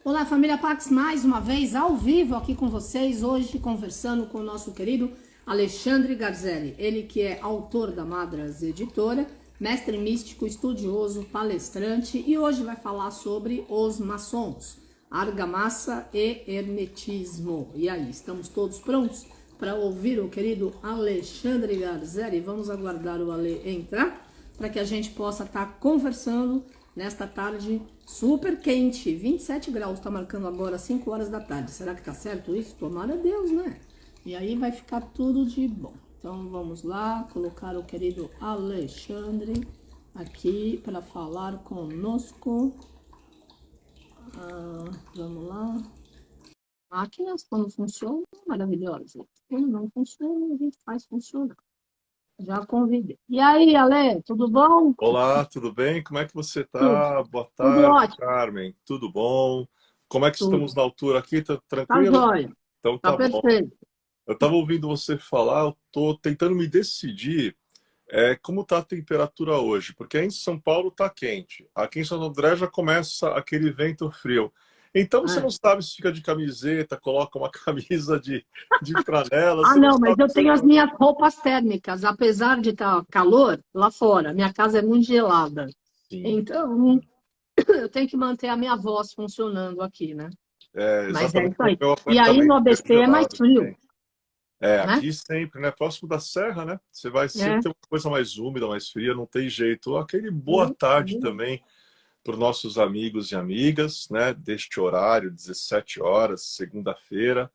Olá, família Pax, mais uma vez ao vivo aqui com vocês, hoje conversando com o nosso querido Alexandre Garzelli, ele que é autor da Madras Editora, mestre místico, estudioso, palestrante e hoje vai falar sobre os maçons, argamassa e hermetismo. E aí, estamos todos prontos para ouvir o querido Alexandre Garzelli? Vamos aguardar o Ale entrar para que a gente possa estar conversando nesta tarde super quente, 27 graus, está marcando agora 5 horas da tarde. Será que tá certo isso? Tomara a Deus, né? E aí vai ficar tudo de bom. Então vamos lá, colocar o querido Alexandre aqui para falar conosco. Vamos lá. Máquinas, quando funcionam, maravilhosas. Quando não funcionam, a gente faz funcionar. Já convidei. E aí, Ale, tudo bom? Olá, tudo bem? Como é que você Tudo, está? Boa tudo tarde, ótimo. Carmen. Tudo bom? Como é que estamos Tudo. na altura aqui? Tá Tá tranquilo? jóia. Então Tá tá bom. perfeito. Eu estava ouvindo você falar, eu estou tentando me decidir como está a temperatura hoje, porque aí em São Paulo está quente, aqui em Santo André já começa aquele vento frio. Então você não É. sabe se fica de camiseta, coloca uma camisa de franela, Ah, você não não, mas sabe o eu que você tenho as faz. minhas roupas térmicas, apesar de estar calor lá fora. Minha casa é muito gelada. Sim, Então, eu tenho que manter a minha voz funcionando aqui, né? Mas é exatamente. isso O aí. meu E aí no apartamento é ABC é mais gelado frio, também. É, né? aqui sempre, né? Próximo da serra, né? Você vai sempre É. ter uma coisa mais úmida, mais fria, não tem jeito. Aquele boa tarde também para os nossos amigos e amigas, né? Deste horário, 17 horas, segunda-feira,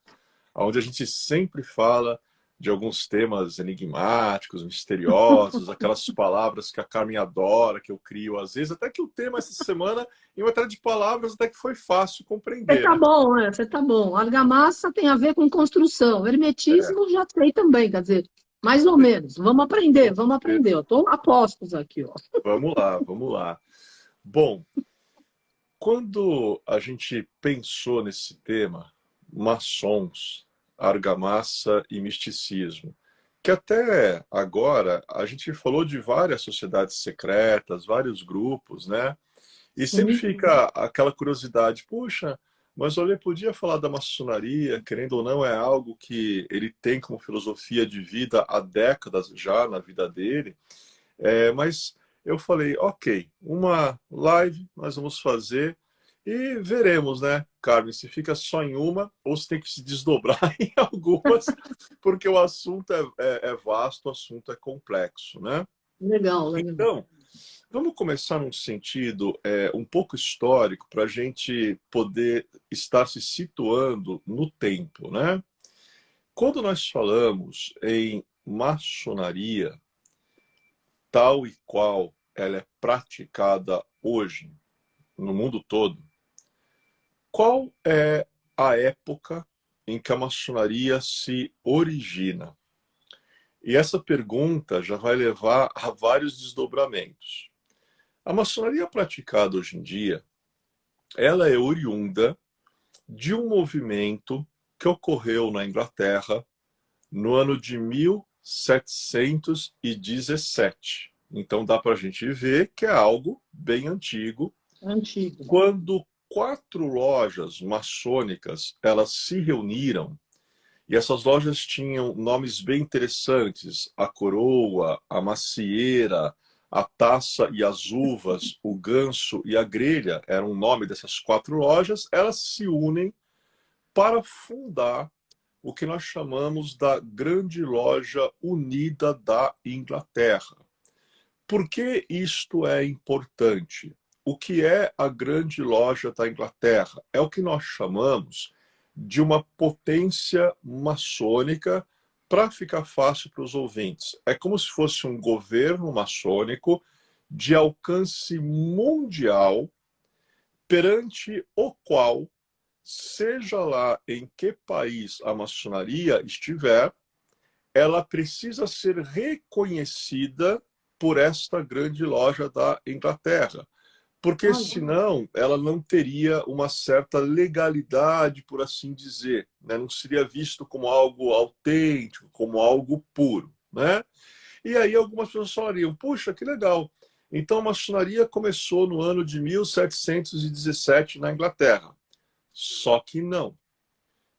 onde a gente sempre fala de alguns temas enigmáticos, misteriosos, aquelas palavras que a Carmen adora, que eu crio às vezes, até que o tema essa semana, em matéria de palavras, até que foi fácil Você compreender, tá né? bom, né? Você tá bom. Argamassa tem a ver com construção. É, Hermetismo já sei também, quer dizer, mais ou menos. Vamos aprender, vamos vamos ver. aprender. Eu tô a postos aqui, ó. Vamos lá, vamos lá. Bom, quando a gente pensou nesse tema, maçons, argamassa e misticismo, que até agora a gente falou de várias sociedades secretas, vários grupos, né? E sempre Sim. fica aquela curiosidade, puxa, mas olha, podia falar da maçonaria, querendo ou não, é algo que ele tem como filosofia de vida há décadas já na vida dele. Mas eu falei, ok, uma live nós vamos fazer e veremos, né, Carmen, se fica só em uma ou se tem que se desdobrar em algumas, porque o assunto é vasto, o assunto é complexo, né? Legal, legal. Então, vamos começar num sentido um pouco histórico para a gente poder estar se situando no tempo, né? Quando nós falamos em maçonaria, tal e qual ela é praticada hoje no mundo todo, qual é a época em que a maçonaria se origina? E essa pergunta já vai levar a vários desdobramentos. A maçonaria praticada hoje em dia, ela é oriunda de um movimento que ocorreu na Inglaterra no ano de 1717. Então dá para a gente ver que é algo bem antigo, Antigo. quando quatro lojas maçônicas elas se reuniram e essas lojas tinham nomes bem interessantes: a coroa, a macieira, a taça e as uvas, o ganso e a grelha eram o nome dessas quatro lojas. Elas se unem para fundar o que nós chamamos da Grande Loja Unida da Inglaterra. Por que isto é importante? O que é a Grande Loja da Inglaterra? É o que nós chamamos de uma potência maçônica, para ficar fácil para os ouvintes. É como se fosse um governo maçônico de alcance mundial, perante o qual, seja lá em que país a maçonaria estiver, ela precisa ser reconhecida por esta grande loja da Inglaterra, porque Olha, senão ela não teria uma certa legalidade, por assim dizer, né? Não seria visto como algo autêntico, como algo puro, né? E aí algumas pessoas falariam, puxa, que legal. Então a maçonaria começou no ano de 1717 na Inglaterra. Só que não.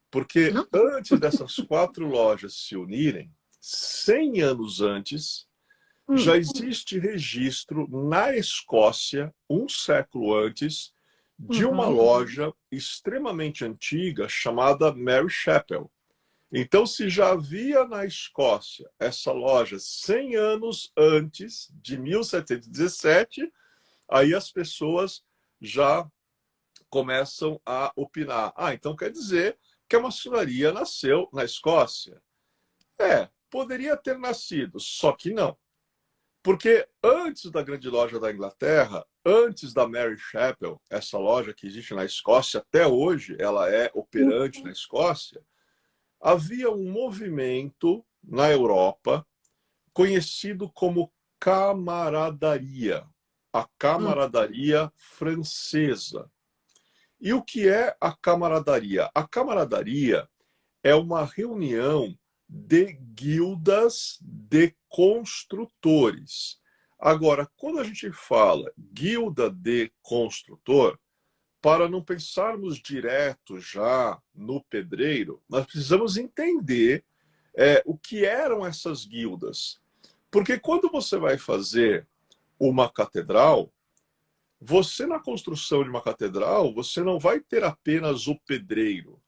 Porque Não? antes dessas 4 lojas se unirem, 100 anos antes, já Hum, existe registro na Escócia, um século antes, de uma uhum. loja extremamente antiga chamada Mary Chapel. Então, se já havia na Escócia essa loja 100 anos antes de 1717, aí as pessoas já começam a opinar. Ah, então quer dizer que a maçonaria nasceu na Escócia? Poderia ter nascido, só que não. Porque antes da Grande Loja da Inglaterra, antes da Mary Chapel, essa loja que existe na Escócia, até hoje ela é operante na Escócia, havia um movimento na Europa conhecido como camaradaria, a Hum. camaradaria francesa. E o que é a camaradaria? A camaradaria é uma reunião de guildas de construtores. Agora, quando a gente fala guilda de construtor, para não pensarmos direto já no pedreiro, nós precisamos entender o que eram essas guildas. Porque quando você vai fazer uma catedral, você na construção de uma catedral, você não vai ter apenas o pedreiro.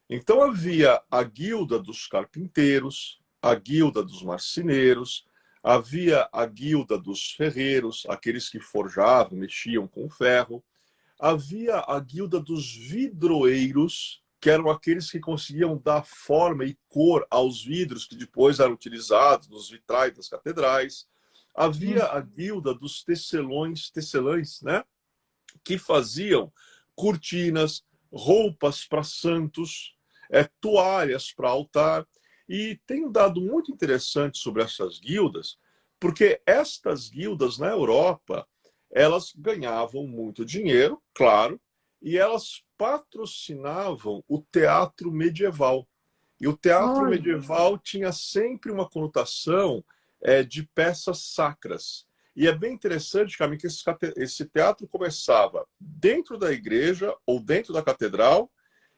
Então havia a guilda dos carpinteiros, a guilda dos marceneiros, havia a guilda dos ferreiros, aqueles que forjavam, mexiam com ferro, havia a guilda dos vidroeiros, que eram aqueles que conseguiam dar forma e cor aos vidros que depois eram utilizados nos vitrais das catedrais. Havia Sim. a guilda dos tecelães, né? Que faziam cortinas, roupas para santos, toalhas para altar. E tem um dado muito interessante sobre essas guildas, porque estas guildas na Europa, elas ganhavam muito dinheiro, claro, e elas patrocinavam o teatro medieval. E o teatro Olha. medieval tinha sempre uma conotação de peças sacras. E é bem interessante, Camille, que esse teatro começava dentro da igreja ou dentro da catedral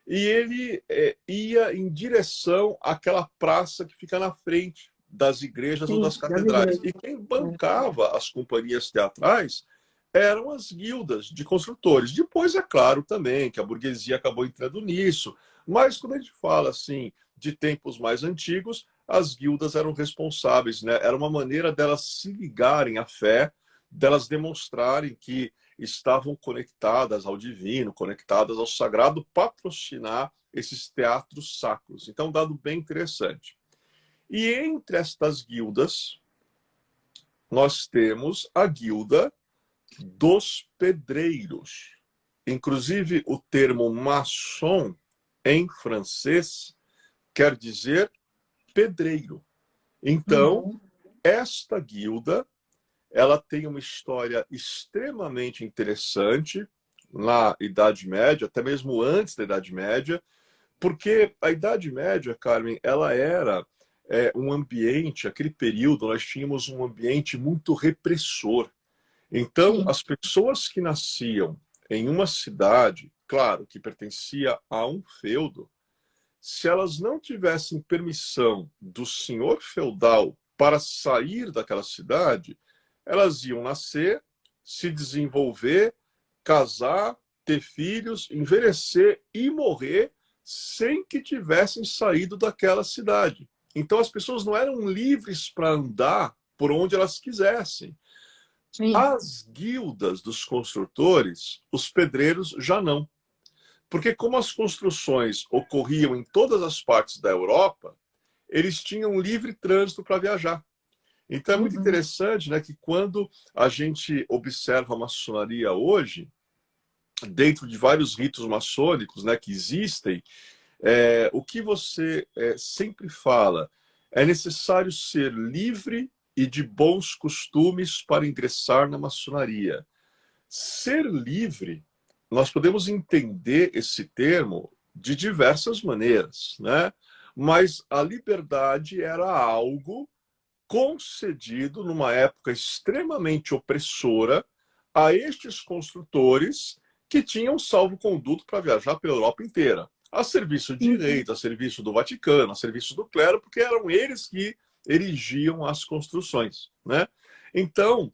e ele ia em direção àquela praça que fica na frente das igrejas ou das Sim, das catedrais. igrejas. E quem É. bancava as companhias teatrais eram as guildas de construtores. Depois, é claro também que a burguesia acabou entrando nisso, mas quando a gente fala assim de tempos mais antigos, as guildas eram responsáveis, né? Era uma maneira delas se ligarem à fé, delas demonstrarem que estavam conectadas ao divino, conectadas ao sagrado, patrocinar esses teatros sacros. Então, um dado bem interessante. E entre estas guildas, nós temos a guilda dos pedreiros. Inclusive, o termo maçom, em francês, quer dizer pedreiro. Então, Uhum. esta guilda, ela tem uma história extremamente interessante na Idade Média, até mesmo antes da Idade Média, porque a Idade Média, Carmen, ela era um ambiente, aquele período, nós tínhamos um ambiente muito repressor. Então, Sim. as pessoas que nasciam em uma cidade, claro, que pertencia a um feudo, se elas não tivessem permissão do senhor feudal para sair daquela cidade, elas iam nascer, se desenvolver, casar, ter filhos, envelhecer e morrer sem que tivessem saído daquela cidade. Então as pessoas não eram livres para andar por onde elas quisessem. Sim. As guildas dos construtores, os pedreiros já não. Porque como as construções ocorriam em todas as partes da Europa, eles tinham livre trânsito para viajar. Então é muito Uhum. interessante, né, que quando a gente observa a maçonaria hoje, dentro de vários ritos maçônicos, né, que existem, o que você sempre fala é necessário ser livre e de bons costumes para ingressar na maçonaria. Ser livre, nós podemos entender esse termo de diversas maneiras, né? Mas a liberdade era algo concedido numa época extremamente opressora a estes construtores que tinham salvo-conduto para viajar pela Europa inteira, a serviço de reis, a serviço do Vaticano, a serviço do clero, porque eram eles que erigiam as construções, né? Então,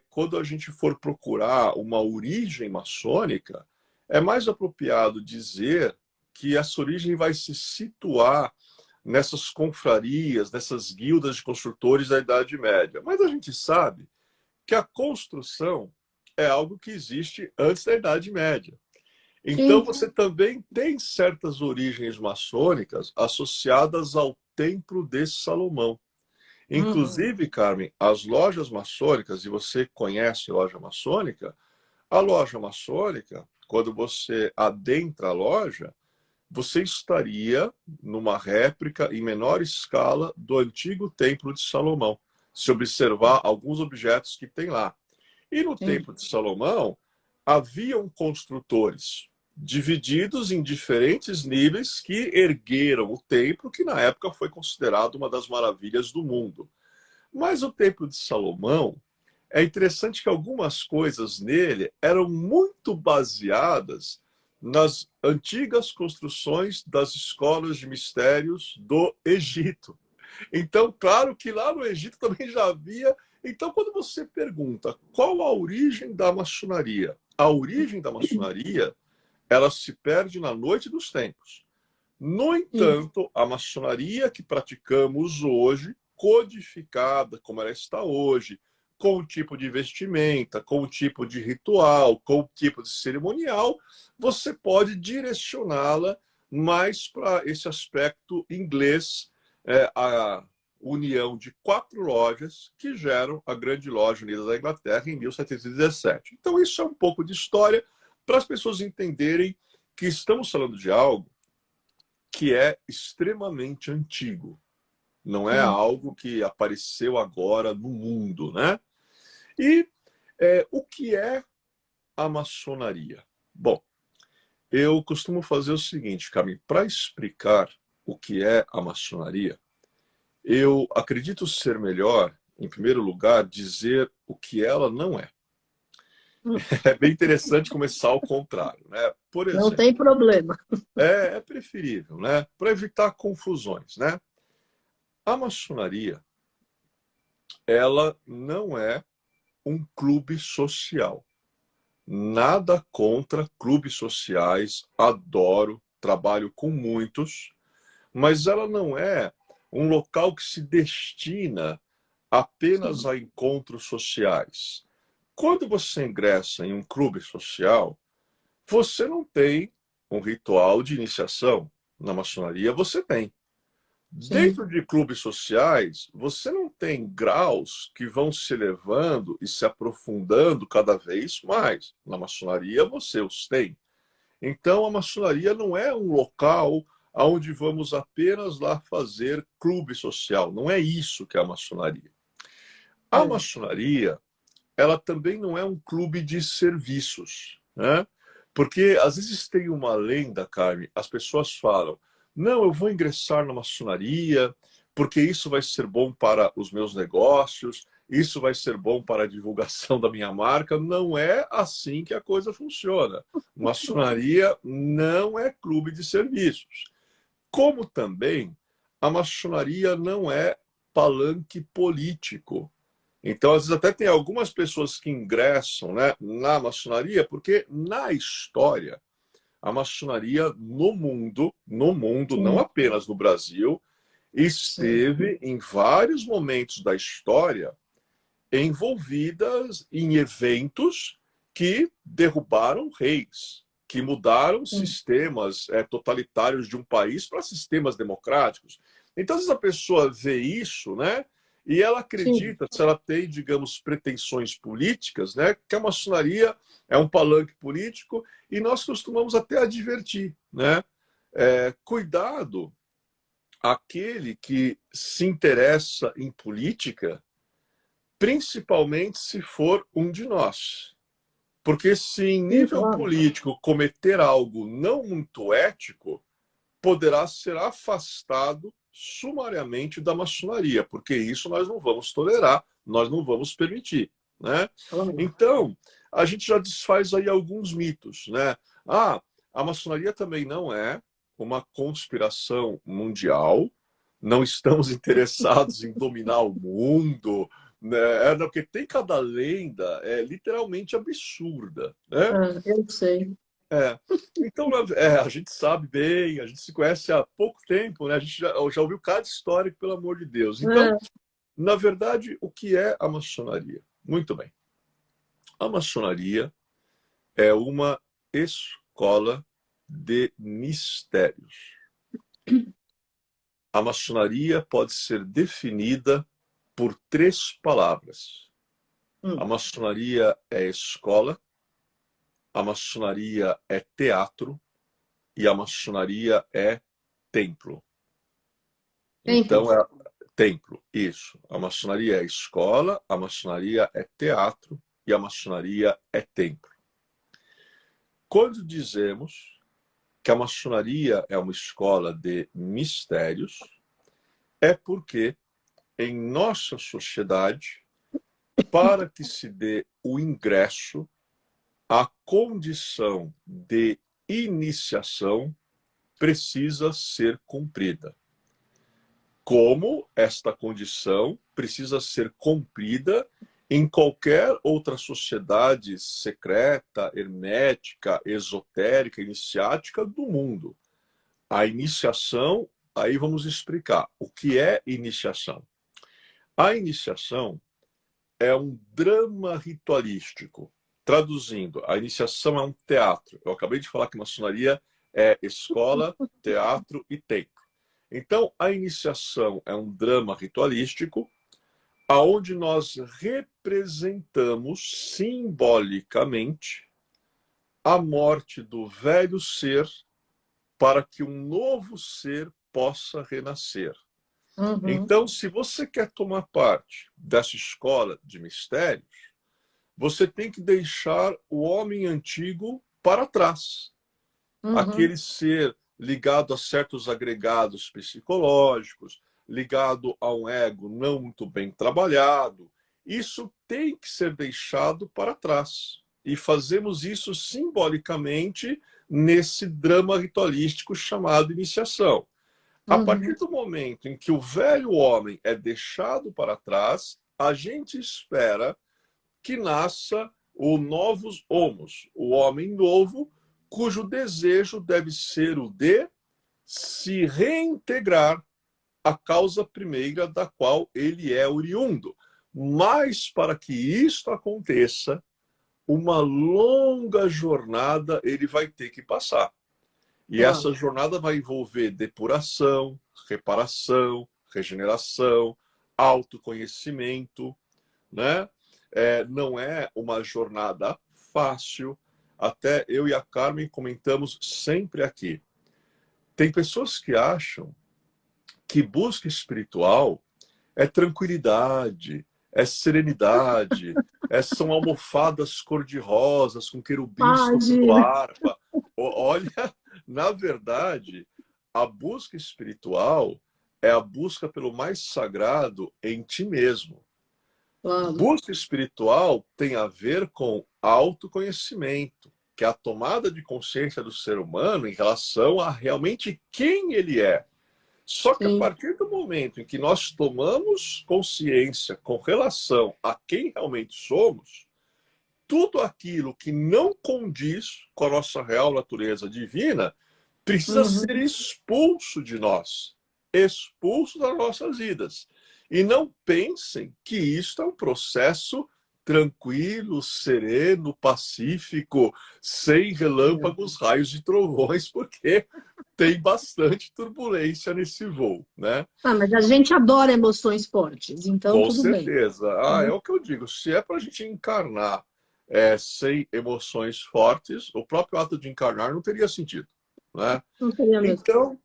quando a gente for procurar uma origem maçônica, é mais apropriado dizer que essa origem vai se situar nessas confrarias, nessas guildas de construtores da Idade Média. Mas a gente sabe que a construção é algo que existe antes da Idade Média. Então, você também tem certas origens maçônicas associadas ao Templo de Salomão. Inclusive, Carmen, as lojas maçônicas, e você conhece loja maçônica, a loja maçônica, quando você adentra a loja, você estaria numa réplica em menor escala do antigo Templo de Salomão, se observar alguns objetos que tem lá. E no Templo de Salomão, haviam construtores divididos em diferentes níveis que ergueram o templo, que na época foi considerado uma das maravilhas do mundo. Mas o Templo de Salomão, é interessante que algumas coisas nele eram muito baseadas nas antigas construções das escolas de mistérios do Egito. Então, claro que lá no Egito também já havia. Então, quando você pergunta qual a origem da maçonaria, a origem da maçonaria, ela se perde na noite dos tempos. No entanto, a maçonaria que praticamos hoje, codificada como ela está hoje, com o tipo de vestimenta, com o tipo de ritual, com o tipo de cerimonial, você pode direcioná-la mais para esse aspecto inglês, a união de 4 lojas que geram a Grande Loja Unida da Inglaterra em 1717. Então, isso é um pouco de história para as pessoas entenderem que estamos falando de algo que é extremamente antigo. Não é algo que apareceu agora no mundo, né? E o que é a maçonaria? Bom, eu costumo fazer o seguinte, Camille, para explicar o que é a maçonaria, eu acredito ser melhor, em primeiro lugar, dizer o que ela não é. É bem interessante começar ao contrário, né? Por exemplo, não tem problema. É preferível, né? Para evitar confusões, né? A maçonaria, ela não é um clube social. Nada contra clubes sociais, adoro, trabalho com muitos, mas ela não é um local que se destina apenas a encontros sociais. Quando você ingressa em um clube social, você não tem um ritual de iniciação. Na maçonaria, você tem. Dentro de clubes sociais, você não tem graus que vão se elevando e se aprofundando cada vez mais. Na maçonaria, você os tem. Então, a maçonaria não é um local onde vamos apenas lá fazer clube social. Não é isso que é a maçonaria. A maçonaria, ela também não é um clube de serviços, né? Porque às vezes tem uma lenda, Carmen, as pessoas falam, não, eu vou ingressar na maçonaria porque isso vai ser bom para os meus negócios, isso vai ser bom para a divulgação da minha marca. Não é assim que a coisa funciona. Maçonaria não é clube de serviços. Como também a maçonaria não é palanque político. Então, às vezes, até tem algumas pessoas que ingressam, né, na maçonaria, porque na história, a maçonaria no mundo, não apenas no Brasil, esteve em vários momentos da história envolvidas em eventos que derrubaram reis, que mudaram sistemas totalitários de um país para sistemas democráticos. Então, às vezes a pessoa vê isso, né? E ela acredita, se ela tem, digamos, pretensões políticas, né, que a maçonaria é um palanque político, e nós costumamos até advertir, né? Cuidado aquele que se interessa em política, principalmente se for um de nós. Porque se em nível político cometer algo não muito ético, poderá ser afastado sumariamente da maçonaria, porque isso nós não vamos tolerar, nós não vamos permitir, né? Então, a gente já desfaz aí alguns mitos, né? Ah, a maçonaria também não é uma conspiração mundial, não estamos interessados em dominar o mundo, né? Não, porque tem cada lenda literalmente absurda, né? Eu sei. É. Então, a gente sabe bem, a gente se conhece há pouco tempo, né? A gente já ouviu cada história, pelo amor de Deus. Então, É. na verdade, o que é a maçonaria? Muito bem. A maçonaria é uma escola de mistérios. A maçonaria pode ser definida por 3 palavras. A maçonaria é escola, a maçonaria é teatro e a maçonaria é templo. Então, Templo. templo, isso. A maçonaria é escola, a maçonaria é teatro e a maçonaria é templo. Quando dizemos que a maçonaria é uma escola de mistérios, é porque em nossa sociedade, para que se dê o ingresso, a condição de iniciação precisa ser cumprida. Como esta condição precisa ser cumprida em qualquer outra sociedade secreta, hermética, esotérica, iniciática do mundo. A iniciação, aí vamos explicar. O que é iniciação? A iniciação é um drama ritualístico. Traduzindo, a iniciação é um teatro. Eu acabei de falar que maçonaria é escola, teatro e templo. Então, a iniciação é um drama ritualístico aonde nós representamos simbolicamente a morte do velho ser para que um novo ser possa renascer. Então, se você quer tomar parte dessa escola de mistérios, você tem que deixar o homem antigo para trás. Aquele ser ligado a certos agregados psicológicos, ligado a um ego não muito bem trabalhado. Isso tem que ser deixado para trás. E fazemos isso simbolicamente nesse drama ritualístico chamado iniciação. A partir do momento em que o velho homem é deixado para trás, a gente espera que nasça o novos homos, o homem novo, cujo desejo deve ser o de se reintegrar à causa primeira da qual ele é oriundo. Mas para que isto aconteça, uma longa jornada ele vai ter que passar. E essa jornada vai envolver depuração, reparação, regeneração, autoconhecimento, né? Não é uma jornada fácil. Até eu e a Carmen comentamos sempre aqui. Tem pessoas que acham que busca espiritual é tranquilidade, é serenidade, são almofadas cor-de-rosas com querubins tocando Imagina. harpa. Olha, na verdade, a busca espiritual é a busca pelo mais sagrado em ti mesmo. Busca espiritual tem a ver com autoconhecimento, que é a tomada de consciência do ser humano em relação a realmente quem ele é. Só que a partir do momento em que nós tomamos consciência com relação a quem realmente somos, tudo aquilo que não condiz com a nossa real natureza divina precisa ser expulso de nós, expulso das nossas vidas. E não pensem que isto é um processo tranquilo, sereno, pacífico, sem relâmpagos, raios e trovões, porque tem bastante turbulência nesse voo, né? Mas a gente adora emoções fortes, então Com tudo bem. certeza. É o que eu digo. Se é para a gente encarnar sem emoções fortes, o próprio ato de encarnar não teria sentido, né? Não seria mesmo. Então,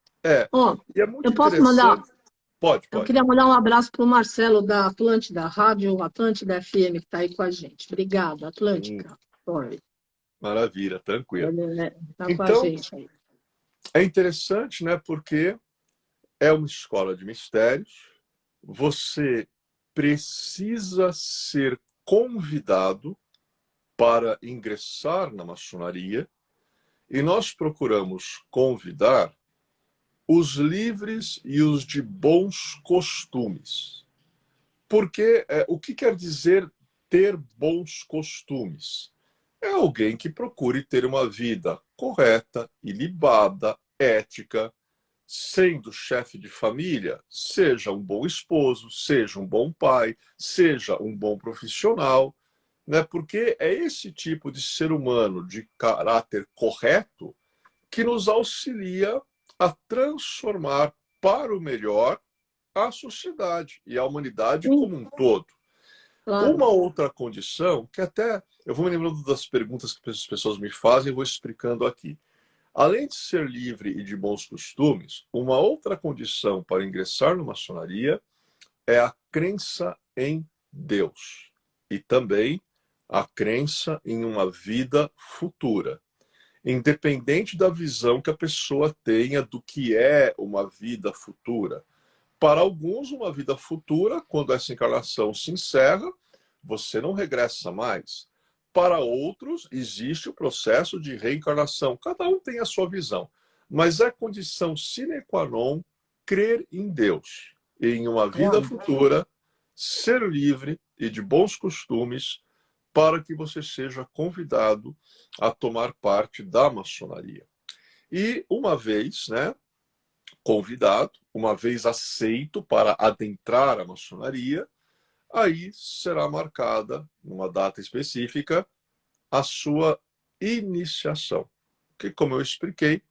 Ó, e é muito eu posso mandar. interessante. Pode, Eu pode. queria mandar um abraço para o Marcelo da Atlântida, Rádio Atlântida FM, que está aí com a gente. Obrigada, Sim, Atlântica. Sorry. maravilha, tranquilo. Ele está com a Então, gente aí. é interessante, né? Porque é uma escola de mistérios. Você precisa ser convidado para ingressar na maçonaria e nós procuramos convidar os livres e os de bons costumes. Porque o que quer dizer ter bons costumes? É alguém que procure ter uma vida correta, ilibada, ética, sendo chefe de família, seja um bom esposo, seja um bom pai, seja um bom profissional, né? Porque é esse tipo de ser humano de caráter correto que nos auxilia a transformar para o melhor a sociedade e a humanidade Sim, como um todo. claro. Uma outra condição, que até eu vou me lembrando das perguntas que as pessoas me fazem e vou explicando aqui. Além de ser livre e de bons costumes, uma outra condição para ingressar na maçonaria é a crença em Deus e também a crença em uma vida futura. Independente da visão que a pessoa tenha do que é uma vida futura. Para alguns, uma vida futura, quando essa encarnação se encerra, você não regressa mais. Para outros, existe o processo de reencarnação. Cada um tem a sua visão. Mas é condição sine qua non crer em Deus, em uma vida Olha, futura, ser livre e de bons costumes, para que você seja convidado a tomar parte da maçonaria. E uma vez, né, convidado, uma vez aceito para adentrar a maçonaria, aí será marcada, numa data específica, a sua iniciação, que, como eu expliquei,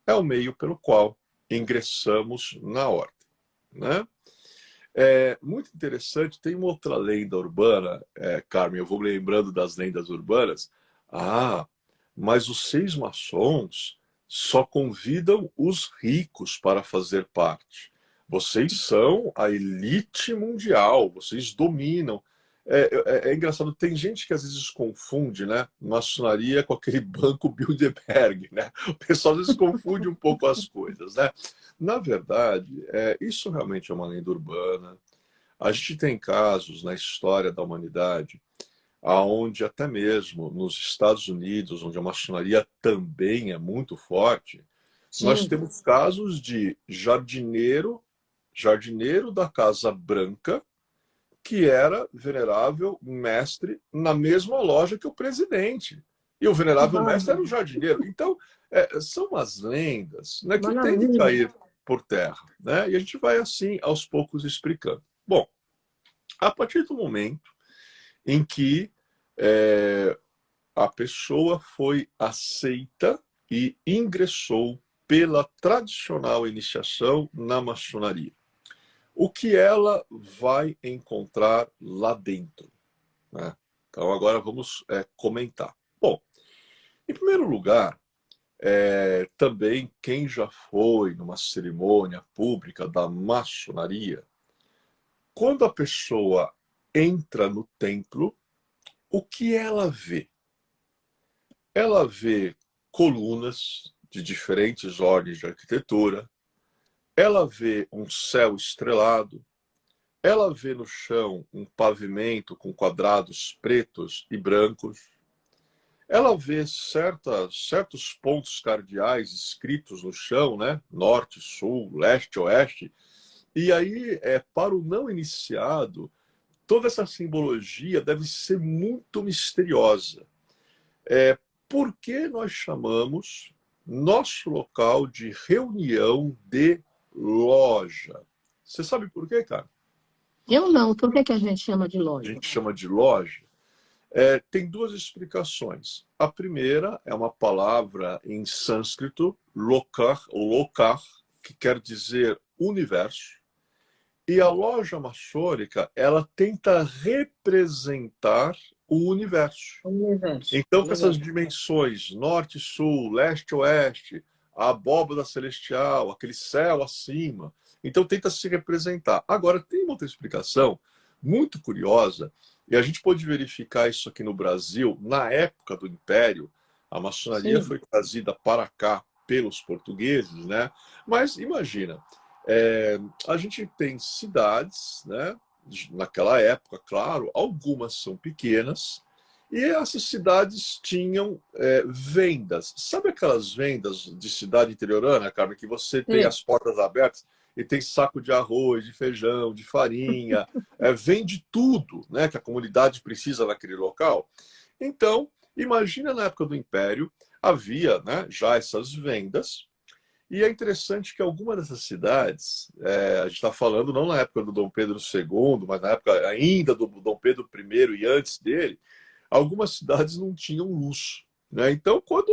é o meio pelo qual ingressamos na ordem, né? É muito interessante, tem uma outra lenda urbana, Carmen, eu vou lembrando das lendas urbanas. Ah, mas os seis maçons só convidam os ricos para fazer parte. Vocês são a elite mundial, vocês dominam. É engraçado, tem gente que às vezes confunde, né, maçonaria com aquele banco Bilderberg, né? O pessoal às vezes confunde um pouco as coisas, né? Na verdade, isso realmente é uma lenda urbana. A gente tem casos na história da humanidade aonde até mesmo nos Estados Unidos, onde a maçonaria também é muito forte, nós sim. temos casos de jardineiro da Casa Branca que era venerável mestre na mesma loja que o presidente. E o Que venerável mestre era o bárbaro. jardineiro. Então, são as lendas, né, que têm que Maravilha. cair por terra. Né? E a gente vai assim, aos poucos, explicando. Bom, a partir do momento em que a pessoa foi aceita e ingressou pela tradicional iniciação na maçonaria, o que ela vai encontrar lá dentro, né? Então agora vamos comentar. Bom, em primeiro lugar, também quem já foi numa cerimônia pública da maçonaria, quando a pessoa entra no templo, o que ela vê? Ela vê colunas de diferentes ordens de arquitetura, ela vê um céu estrelado, ela vê no chão um pavimento com quadrados pretos e brancos, ela vê certos pontos cardeais escritos no chão, né? Norte, sul, leste, oeste. E aí, para o não iniciado, toda essa simbologia deve ser muito misteriosa. Por que nós chamamos nosso local de reunião de loja? Você sabe por quê, cara? Eu não. Por que que a gente chama de A loja? gente chama de loja. Tem duas explicações. A primeira é uma palavra em sânscrito, lokar, ou lokar, que quer dizer universo. E a loja maçônica, ela tenta representar o universo. Universo. Então, com essas Legal. dimensões, norte, sul, leste, oeste, a abóbada celestial, aquele céu acima, então tenta se representar. Agora, tem uma outra explicação muito curiosa, e a gente pode verificar isso aqui no Brasil, na época do Império, a maçonaria Sim. foi trazida para cá pelos portugueses, né? Mas imagina, a gente tem cidades, né? Naquela época, claro, algumas são pequenas, E essas cidades tinham vendas. Sabe aquelas vendas de cidade interiorana, Carmen, que você tem Sim. as portas abertas e tem saco de arroz, de feijão, de farinha, vende tudo, né, que a comunidade precisa naquele local? Então, imagina na época do Império, havia, né, já essas vendas. E é interessante que algumas dessas cidades, a gente está falando não na época do Dom Pedro II, mas na época ainda do Dom Pedro I e antes dele, algumas cidades não tinham luz, né? Então, quando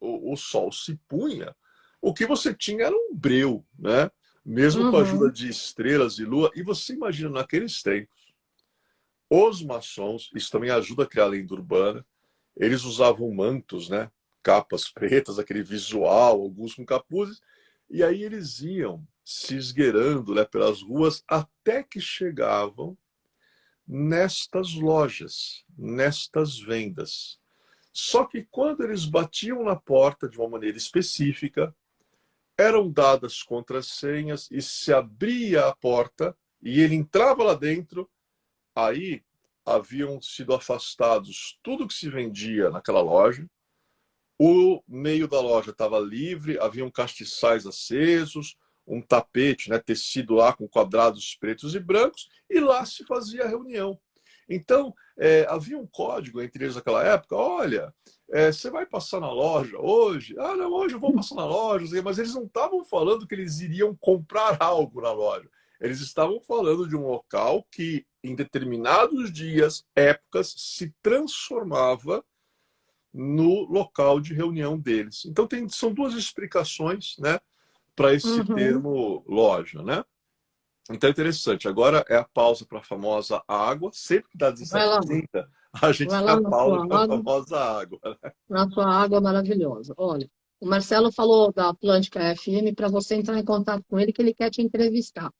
o sol se punha, o que você tinha era um breu, né? Mesmo com a ajuda Uhum. de estrelas e lua. E você imagina, naqueles tempos, os maçons, isso também ajuda a criar a lenda urbana, eles usavam mantos, né? Capas pretas, aquele visual, alguns com capuzes, e aí eles iam se esgueirando, né, pelas ruas até que chegavam nestas lojas, nestas vendas. Só que quando eles batiam na porta de uma maneira específica, eram dadas contrassenhas e se abria a porta e ele entrava lá dentro, aí haviam sido afastados tudo que se vendia naquela loja, o meio da loja estava livre, haviam castiçais acesos, um tapete, né, tecido lá com quadrados pretos e brancos, e lá se fazia a reunião. Então, havia um código entre eles naquela época, olha, você vai passar na loja hoje? Ah, não, hoje eu vou passar na loja, mas eles não estavam falando que eles iriam comprar algo na loja. Eles estavam falando de um local que, em determinados dias, épocas, se transformava no local de reunião deles. Então são duas explicações, né, para esse Uhum. termo loja, né? Então é interessante. Agora é a pausa para a famosa água. Sempre que dá Vai lá, 17h30, a gente vai tem lá a pausa para a água, famosa água. na sua água maravilhosa. Olha, o Marcelo falou da Atlântica FM para você entrar em contato com ele, que ele quer te entrevistar.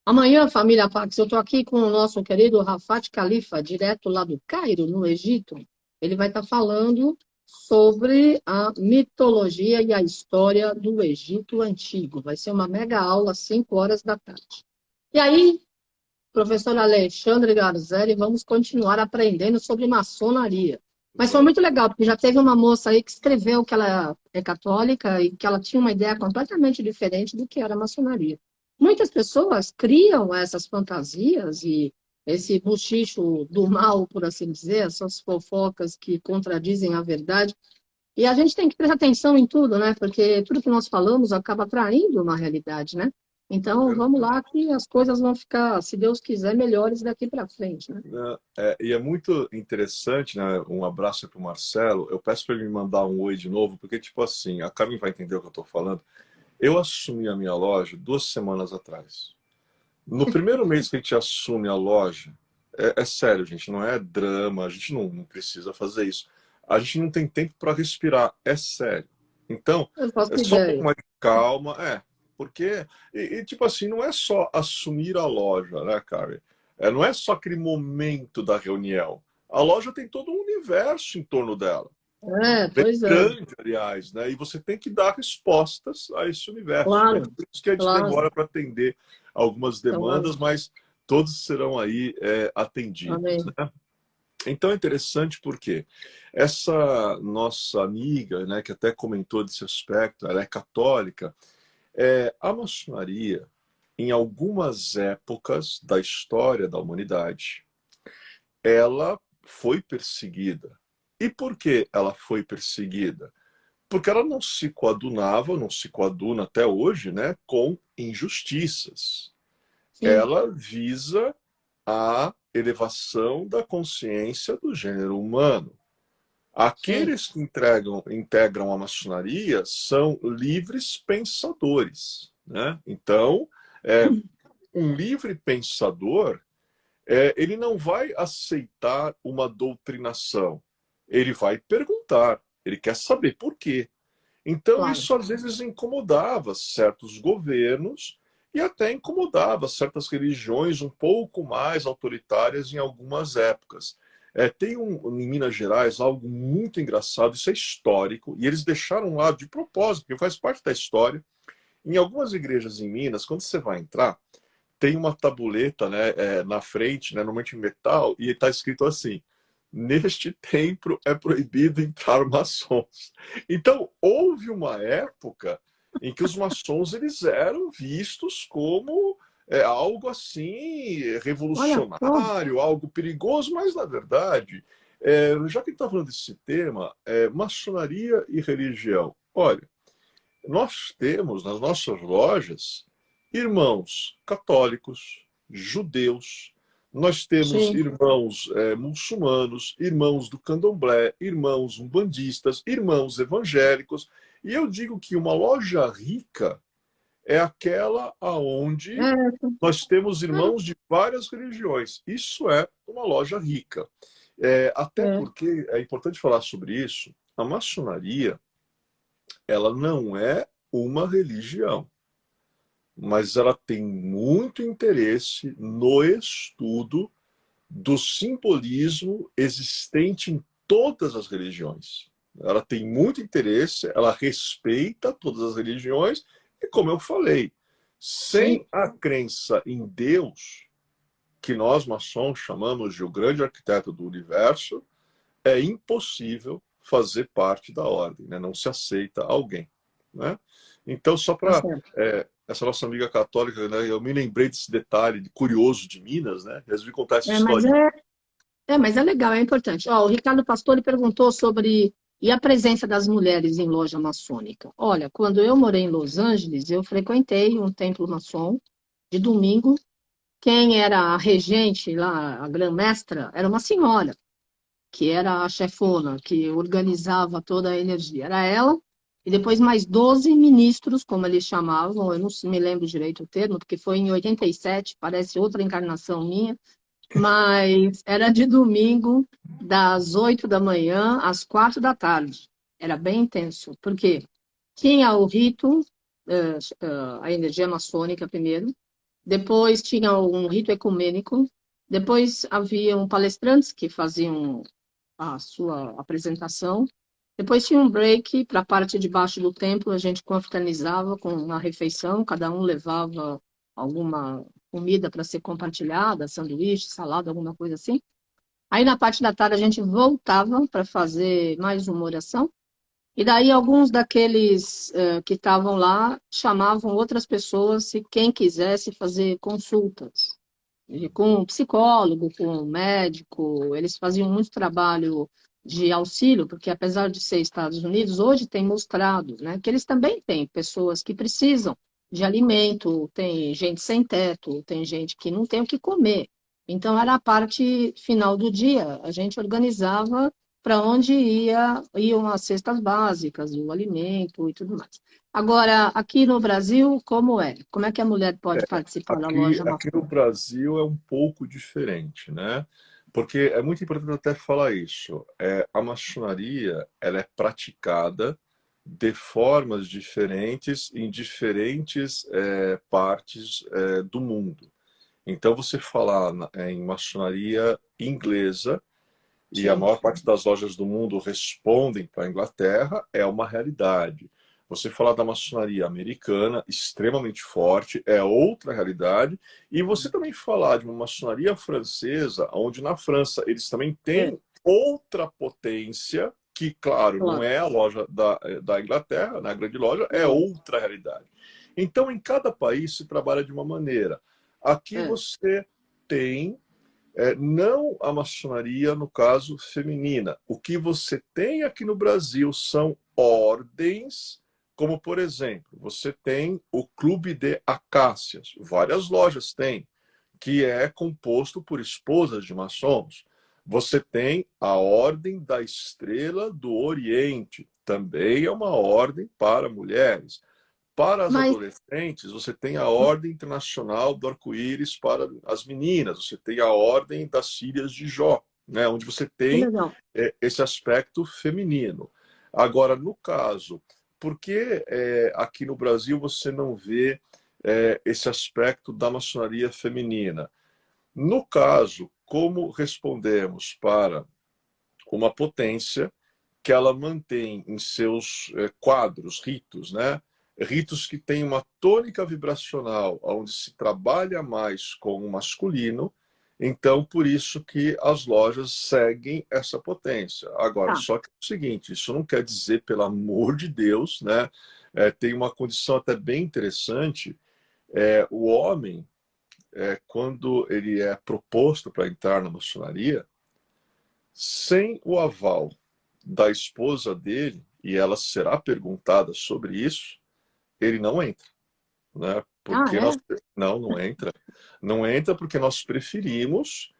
Amanhã, família Pax, eu estou aqui com o nosso querido Rafat Khalifa, direto lá do Cairo, no Egito. Ele vai estar falando sobre a mitologia e a história do Egito Antigo. Vai ser uma mega aula às 5 horas da tarde. E aí, professor Alexandre Garzelli, vamos continuar aprendendo sobre maçonaria. Mas foi Vamos. muito legal, porque já teve uma moça aí que escreveu que ela é católica e que ela tinha uma ideia completamente diferente do que era a maçonaria. Muitas pessoas criam essas fantasias e esse bochicho do mal, por assim dizer, essas fofocas que contradizem a verdade. E a gente tem que prestar atenção em tudo, né? Porque tudo que nós falamos acaba traindo uma realidade, né? Então, vamos lá que as coisas vão ficar, se Deus quiser, melhores daqui para frente, né? E é muito interessante, né? Um abraço para o Marcelo. Eu peço para ele me mandar um oi de novo, porque, tipo assim, a Carmen vai entender o que eu estou falando. Eu assumi a minha loja 2 semanas atrás. No primeiro mês que a gente assume a loja, é sério, gente, não é drama, a gente não precisa fazer isso. A gente não tem tempo para respirar, é sério. Então, Eu faço é só um pouco ideia. mais de calma, porque, tipo assim, não é só assumir a loja, né, Karen? Não é só aquele momento da reunião. A loja tem todo um universo em torno dela. É, Bem pois é, grande, aliás, né? E você tem que dar respostas a esse universo. E é claro, por isso que a gente claro, demora para atender algumas claro. demandas, mas todos serão aí atendidos, Amém. né? Então é interessante porque essa nossa amiga, né, que até comentou desse aspecto, ela é católica, a maçonaria, em algumas épocas da história da humanidade, ela foi perseguida. E por que ela foi perseguida? Porque ela não se coadunava, não se coaduna até hoje, né, com injustiças. Sim, Ela visa a elevação da consciência do gênero humano. sim, Aqueles que integram a maçonaria são livres pensadores, né? Então, um livre pensador, ele não vai aceitar uma doutrinação, ele vai perguntar, ele quer saber por quê. Então, claro. isso às vezes incomodava certos governos e até incomodava certas religiões um pouco mais autoritárias em algumas épocas. Tem em Minas Gerais algo muito engraçado, isso é histórico, e eles deixaram lá de propósito, porque faz parte da história. Em algumas igrejas em Minas, quando você vai entrar, tem uma tabuleta, né, na frente, né, normalmente em metal, e está escrito assim: neste templo é proibido entrar maçons. Então, houve uma época em que os maçons eles eram vistos como algo assim Olha só. revolucionário, algo perigoso, mas na verdade, já que a gente está falando desse tema, maçonaria e religião. Olha, nós temos nas nossas lojas irmãos católicos, judeus, nós temos Sim. irmãos muçulmanos, irmãos do candomblé, irmãos umbandistas, irmãos evangélicos. E eu digo que uma loja rica é aquela aonde É, nós temos irmãos de várias religiões. Isso é uma loja rica. Até é. porque é importante falar sobre isso. A maçonaria, ela não é uma religião, mas ela tem muito interesse no estudo do simbolismo existente em todas as religiões. Ela tem muito interesse, ela respeita todas as religiões, e como eu falei, Sim. sem a crença em Deus, que nós maçons chamamos de o grande arquiteto do universo, é impossível fazer parte da ordem, né? Não se aceita alguém, né? Então, só Tá para certo. essa nossa amiga católica, né, eu me lembrei desse detalhe curioso de Minas, né? Resolvi contar essa É, mas historinha. é, mas é legal, é importante. Ó, o Ricardo Pastore perguntou sobre e a presença das mulheres em loja maçônica. Olha, quando eu morei em Los Angeles, eu frequentei um templo maçom de domingo. Quem era a regente lá, a grã-mestra, era uma senhora, que era a chefona, que organizava toda a energia. Era ela, e depois mais 12 ministros, como eles chamavam, eu não me lembro direito o termo, porque foi em 87, parece outra encarnação minha, mas era de domingo, das 8 da manhã às 4 da tarde. Era bem intenso, porque tinha o rito, a energia maçônica primeiro, depois tinha um rito ecumênico, depois haviam palestrantes que faziam a sua apresentação, depois tinha um break para a parte de baixo do templo, a gente confraternizava com uma refeição, cada um levava alguma comida para ser compartilhada, sanduíche, salada, alguma coisa assim. Aí na parte da tarde a gente voltava para fazer mais uma oração. E daí alguns daqueles que estavam lá chamavam outras pessoas se quem quisesse fazer consultas. E com um psicólogo, com um médico, eles faziam muito trabalho de auxílio, porque apesar de ser Estados Unidos, hoje tem mostrado, né, que eles também têm pessoas que precisam de alimento, tem gente sem teto, tem gente que não tem o que comer. Então era a parte final do dia, a gente organizava para onde iam as cestas básicas, o alimento e tudo mais. Agora, aqui no Brasil, como é? Como é que a mulher pode participar da loja Aqui no maçônica? Brasil é um pouco diferente, né? Porque é muito importante até falar isso. A maçonaria, ela é praticada de formas diferentes em diferentes partes do mundo. Então, você falar em maçonaria inglesa, e a Sim. maior parte das lojas do mundo respondem para a Inglaterra, é uma realidade. Você falar da maçonaria americana, extremamente forte, é outra realidade. E você também falar de uma maçonaria francesa, onde na França eles também É, têm outra potência, que, claro, não claro. é a loja da Inglaterra, na grande loja, é Não. outra realidade. Então, em cada país se trabalha de uma maneira. Aqui É. você tem não a maçonaria, no caso, feminina. O que você tem aqui no Brasil são ordens, como, por exemplo, você tem o Clube de Acácias, várias lojas têm, que é composto por esposas de maçons. Você tem a Ordem da Estrela do Oriente, também é uma ordem para mulheres. Para as Mas, adolescentes, você tem a Ordem Internacional do Arco-Íris para as meninas, você tem a Ordem das Filhas de Jó, né, onde você que tem legal. esse aspecto feminino. Agora, no caso, por que aqui no Brasil você não vê esse aspecto da maçonaria feminina? No caso, como respondemos para uma potência que ela mantém em seus quadros, ritos, né? Ritos que têm uma tônica vibracional, onde se trabalha mais com o masculino, Então, por isso que as lojas seguem essa potência. Agora, Tá. só que é o seguinte, isso não quer dizer, pelo amor de Deus, né? Tem uma condição até bem interessante. O homem, quando ele é proposto para entrar na maçonaria, sem o aval da esposa dele, e ela será perguntada sobre isso, ele não entra, né? Ah, Porque nós é? não entra, não entra porque nós preferimos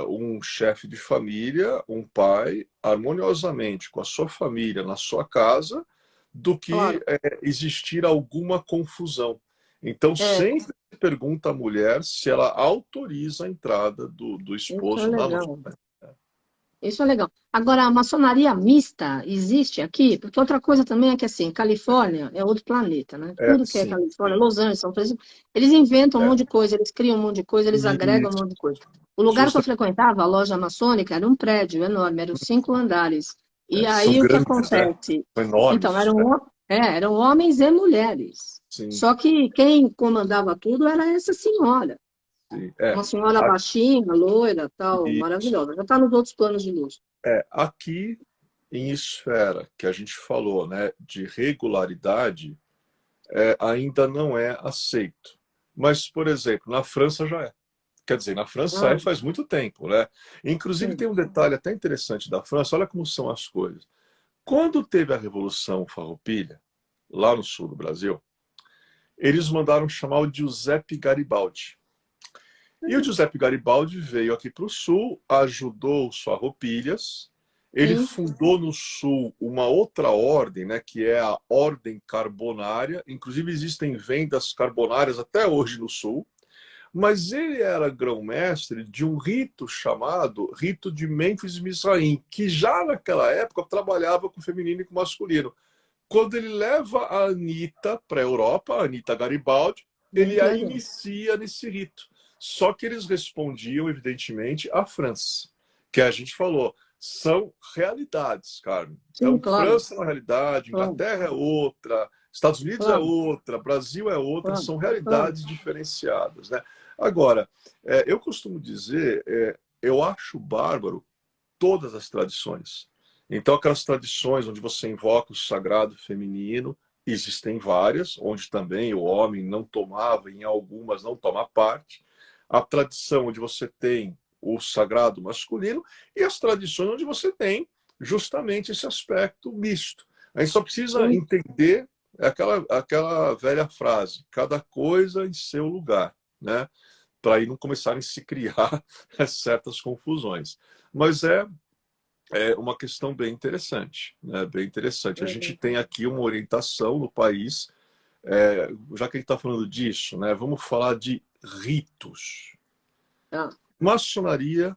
um chefe de família, um pai, harmoniosamente com a sua família na sua casa, do que Claro. existir alguma confusão. Então É, sempre se pergunta à mulher se ela autoriza a entrada do isso é esposo na legal. maçonaria. Isso é legal. Agora, a maçonaria mista existe aqui? Porque outra coisa também é que, assim, Califórnia é outro planeta, né? Tudo que é Sim, Califórnia, sim. Los Angeles, São Francisco, eles inventam um monte É. de coisa, eles criam um monte de coisa, eles agregam um Isso, monte de coisa. O lugar que eu justa, frequentava, a loja maçônica, era um prédio enorme, eram 5 andares. E são aí, o que grandes, né? acontece? São Então, enormes. eram homens e mulheres. Sim, Só que quem comandava tudo era essa senhora. sim. Uma senhora baixinha, loira, tal, Isso. maravilhosa. Já está nos outros planos de luz. Aqui em esfera que a gente falou, né, de regularidade, ainda não é aceito. Mas, por exemplo, na França já é. Quer dizer, na França Ah, faz muito tempo, né? Inclusive sim. tem um detalhe até interessante da França, olha como são as coisas. Quando teve a Revolução Farroupilha, lá no sul do Brasil, eles mandaram chamar o Giuseppe Garibaldi. E o Giuseppe Garibaldi veio aqui para o sul, ajudou os Farroupilhas. Ele Sim, fundou no sul uma outra ordem, né, que é a Ordem Carbonária. Inclusive existem vendas carbonárias até hoje no sul. Mas ele era grão-mestre de um rito chamado Rito de Mênfis-Misraim, que já naquela época trabalhava com feminino e com masculino. Quando ele leva a Anitta para a Europa, a Anitta Garibaldi, ele muito a legal. inicia nesse rito. Só que eles respondiam, evidentemente, à França, que a gente falou, são realidades, Carmen. Sim, Então, claro, França é uma realidade, claro, Inglaterra é outra, Estados Unidos é claro, outra, Brasil é outra, claro, são claro. realidades diferenciadas, né? Agora, eu costumo dizer, eu acho bárbaro todas as tradições. Então, aquelas tradições onde você invoca o sagrado feminino, existem várias, onde também o homem não tomava, em algumas não toma parte. A tradição onde você tem o sagrado masculino e as tradições onde você tem justamente esse aspecto misto. A gente só precisa Sim, entender aquela velha frase, cada coisa em seu lugar, né? Para aí não começarem a se criar certas confusões. Mas é uma questão bem interessante, né? Bem interessante. A gente uhum. tem aqui uma orientação no país, já que a gente está falando disso, né? Vamos falar de ritos. Tá. Maçonaria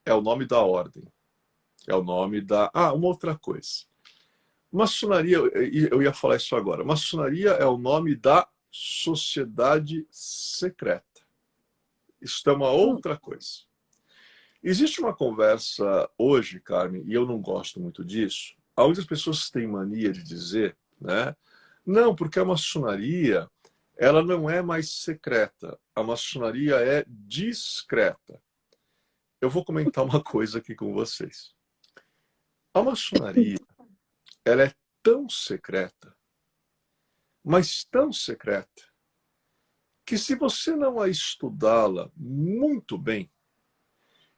é o nome da ordem, é o nome da. Ah, uma outra coisa. Maçonaria, eu ia falar isso agora. Maçonaria é o nome da sociedade secreta. Isso é uma Hum, outra coisa. Existe uma conversa hoje, Carmen, e eu não gosto muito disso, onde as pessoas têm mania de dizer, né? Não, porque a maçonaria, ela não é mais secreta. A maçonaria é discreta. Eu vou comentar uma coisa aqui com vocês. A maçonaria, ela é tão secreta, mas tão secreta, que se você não a estudá-la muito bem,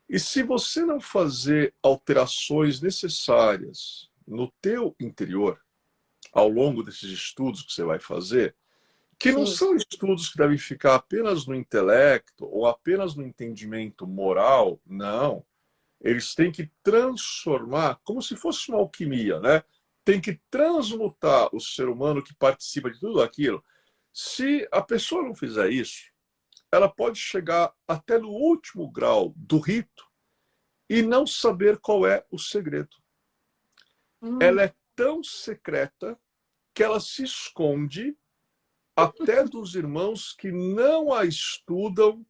e se você não fazer alterações necessárias no teu interior, ao longo desses estudos que você vai fazer, que não sim, são estudos que devem ficar apenas no intelecto ou apenas no entendimento moral, não. Eles têm que transformar, como se fosse uma alquimia, né? Tem que transmutar o ser humano que participa de tudo aquilo. Se a pessoa não fizer isso, ela pode chegar até no último grau do rito e não saber qual é o segredo. hum, Ela é tão secreta que ela se esconde até dos irmãos que não a estudam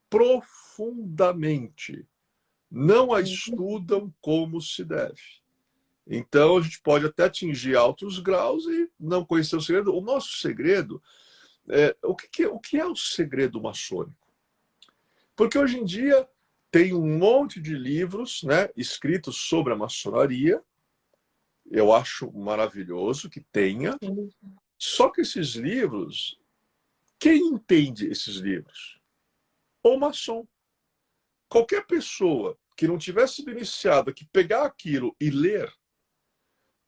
profundamente, não a uhum. estudam como se deve. Então, a gente pode até atingir altos graus e não conhecer o segredo. O nosso segredo, o que é o segredo maçônico? Porque hoje em dia tem um monte de livros, né, escritos sobre a maçonaria. Eu acho maravilhoso que tenha. Só que esses livros, quem entende esses livros? O maçom. Qualquer pessoa que não tivesse sido iniciada, que pegar aquilo e ler,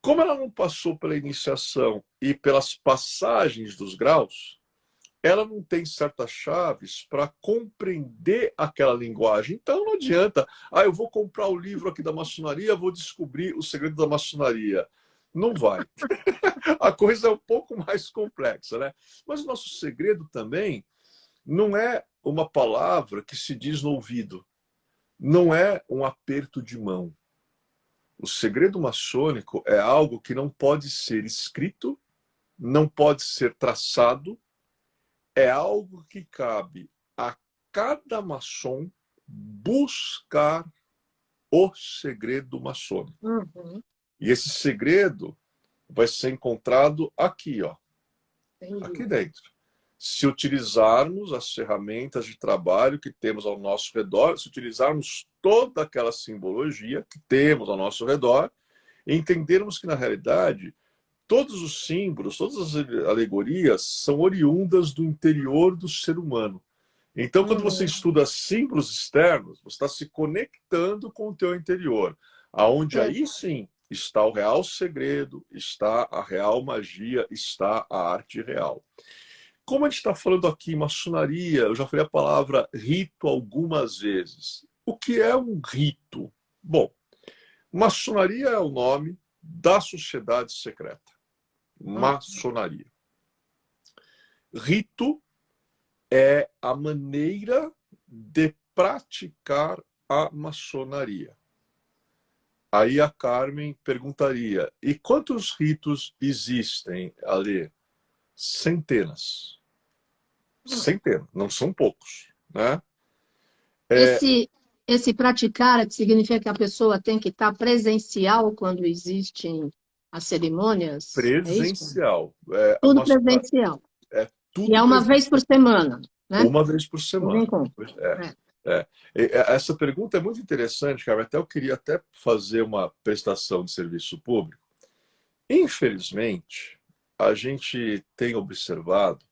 como ela não passou pela iniciação e pelas passagens dos graus, ela não tem certas chaves para compreender aquela linguagem. Então não adianta, eu vou comprar o livro aqui da maçonaria, vou descobrir o segredo da maçonaria. Não vai. A coisa é um pouco mais complexa, né? Mas o nosso segredo também não é uma palavra que se diz no ouvido. Não é um aperto de mão. O segredo maçônico é algo que não pode ser escrito, não pode ser traçado, é algo que cabe a cada maçom buscar o segredo maçônico. Uhum. E esse segredo vai ser encontrado aqui, ó, aqui dentro. Se utilizarmos as ferramentas de trabalho que temos ao nosso redor, se utilizarmos toda aquela simbologia que temos ao nosso redor, e entendermos que, na realidade, todos os símbolos, todas as alegorias são oriundas do interior do ser humano. Então, quando você estuda símbolos externos, você está se conectando com o teu interior, aonde aí sim está o real segredo, está a real magia, está a arte real. Como a gente está falando aqui em maçonaria, eu já falei a palavra rito algumas vezes. O que é um rito? Bom, maçonaria é o nome da sociedade secreta. Maçonaria. Rito é a maneira de praticar a maçonaria. Aí a Carmen perguntaria, e quantos ritos existem, Ale? Centenas. Centenas, não são poucos, né? Esse praticar que significa que a pessoa tem que estar presencial quando existem as cerimônias? É isso? Presencial. Tudo presencial. É E é tudo uma vez por semana, né? uma vez por Os semana. encontros. Essa pergunta é muito interessante, cara. Até eu queria até fazer uma prestação de serviço público. Infelizmente, a gente tem observado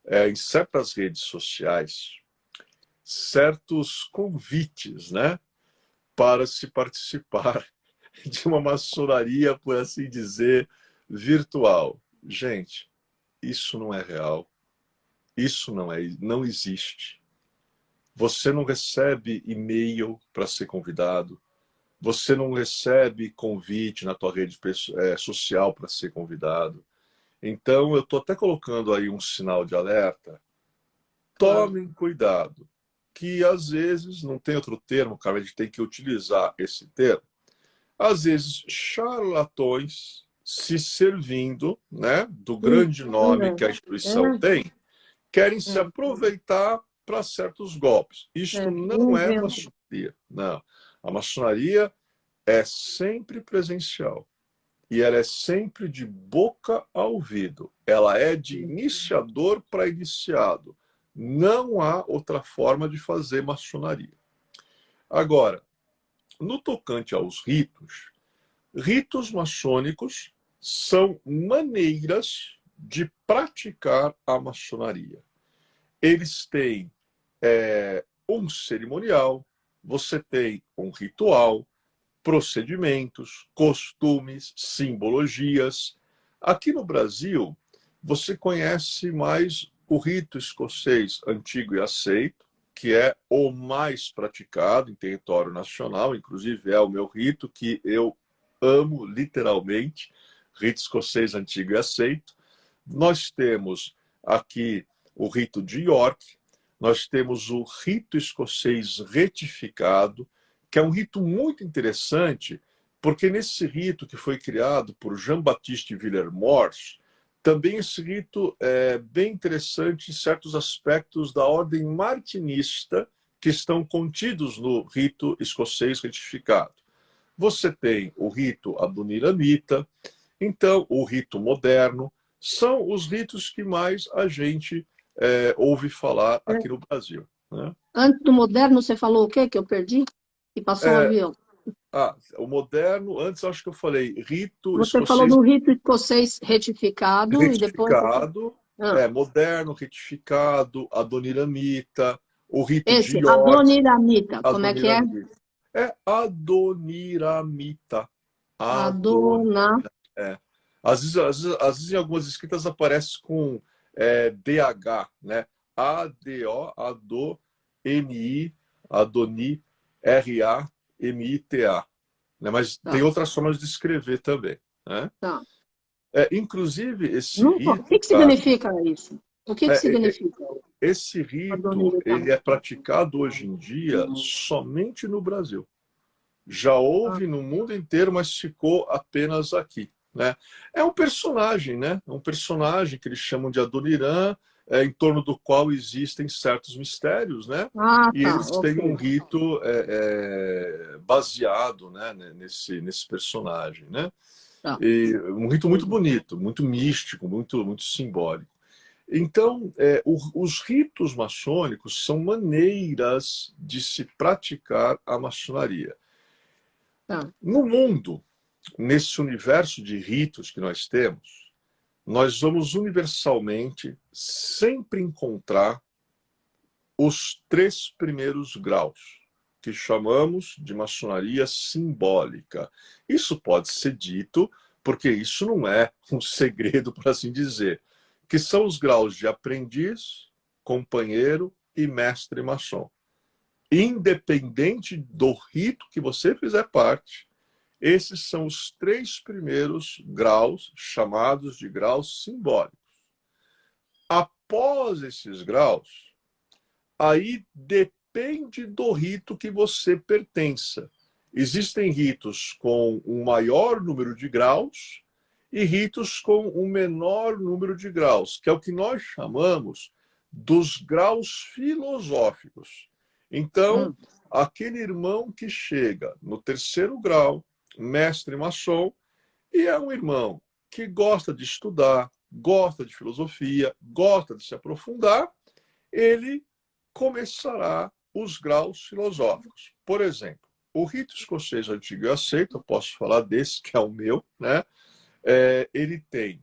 em certas redes sociais certos convites, né, para se participar de uma maçonaria, por assim dizer, virtual. Gente, isso não é real. Isso não existe. Você não recebe e-mail para ser convidado. Você não recebe convite na tua rede social para ser convidado. Então, eu estou até colocando aí um sinal de alerta. Tomem cuidado, que às vezes, não tem outro termo, cara, a gente tem que utilizar esse termo, às vezes charlatões se servindo, né, do grande nome que a instituição tem, querem se aproveitar para certos golpes. Isto não é maçonaria, não. A maçonaria é sempre presencial. E ela é sempre de boca a ouvido. Ela é de iniciador para iniciado. Não há outra forma de fazer maçonaria. Agora, no tocante aos ritos, ritos maçônicos são maneiras de praticar a maçonaria. Eles têm um cerimonial, você tem um ritual, procedimentos, costumes, simbologias. Aqui no Brasil, você conhece mais o rito escocês antigo e aceito, que é o mais praticado em território nacional, inclusive é o meu rito que eu amo literalmente, rito escocês antigo e aceito. Nós temos aqui o rito de York, nós temos o rito escocês retificado, que é um rito muito interessante, porque nesse rito que foi criado por Jean-Baptiste Villermoz, também esse rito é bem interessante em certos aspectos da ordem martinista que estão contidos no rito escocês retificado. Você tem o rito adoniramita, então o rito moderno, são os ritos que mais a gente ouve falar aqui no Brasil. né? Antes do moderno, você falou o quê que eu perdi? E passou um É, avião. o moderno, antes acho que eu falei rito Você falou escocês do rito escocês retificado e depois... retificado, Ah, moderno, retificado, adoniramita, o rito de esse, York, Adoniramita, como é que é? adoniramita. É adoniramita. Adon, Adona... é. Às vezes em algumas escritas aparece com DH, né? ADO, ADO-NI, Adoni, RAMITA. Né? Mas tem Tá, outras formas de escrever também. Né? tá. Inclusive, esse Nunca... O rito, que que Carmen, significa isso? O que que é, é, significa esse rito Adoniramita? ele é praticado hoje em dia somente no Brasil. Já houve no mundo inteiro, mas ficou apenas aqui. Né? É um personagem, né? É um personagem que eles chamam de Adoniram, em torno do qual existem certos mistérios, né? Ah, E tá, eles ok. têm um rito baseado, né, nesse personagem, né? Tá. E um rito muito bonito, muito místico, muito simbólico. Então, os ritos maçônicos são maneiras de se praticar a maçonaria. Tá. No mundo, nesse universo de ritos que nós temos, nós vamos universalmente sempre encontrar os 3 primeiros graus, que chamamos de maçonaria simbólica. Isso pode ser dito porque isso não é um segredo, por assim dizer, que são os graus de aprendiz, companheiro e mestre maçom. Independente do rito que você fizer parte, esses são os 3 primeiros graus, chamados de graus simbólicos. Após esses graus, aí depende do rito que você pertença. Existem ritos com um maior número de graus e ritos com um menor número de graus, que é o que nós chamamos dos graus filosóficos. Então, Hum, aquele irmão que chega no 3º grau, mestre maçom, e é um irmão que gosta de estudar, gosta de filosofia, gosta de se aprofundar, ele começará os graus filosóficos. Por exemplo, o rito escocês antigo e aceito, eu posso falar desse, que é o meu, né? Ele tem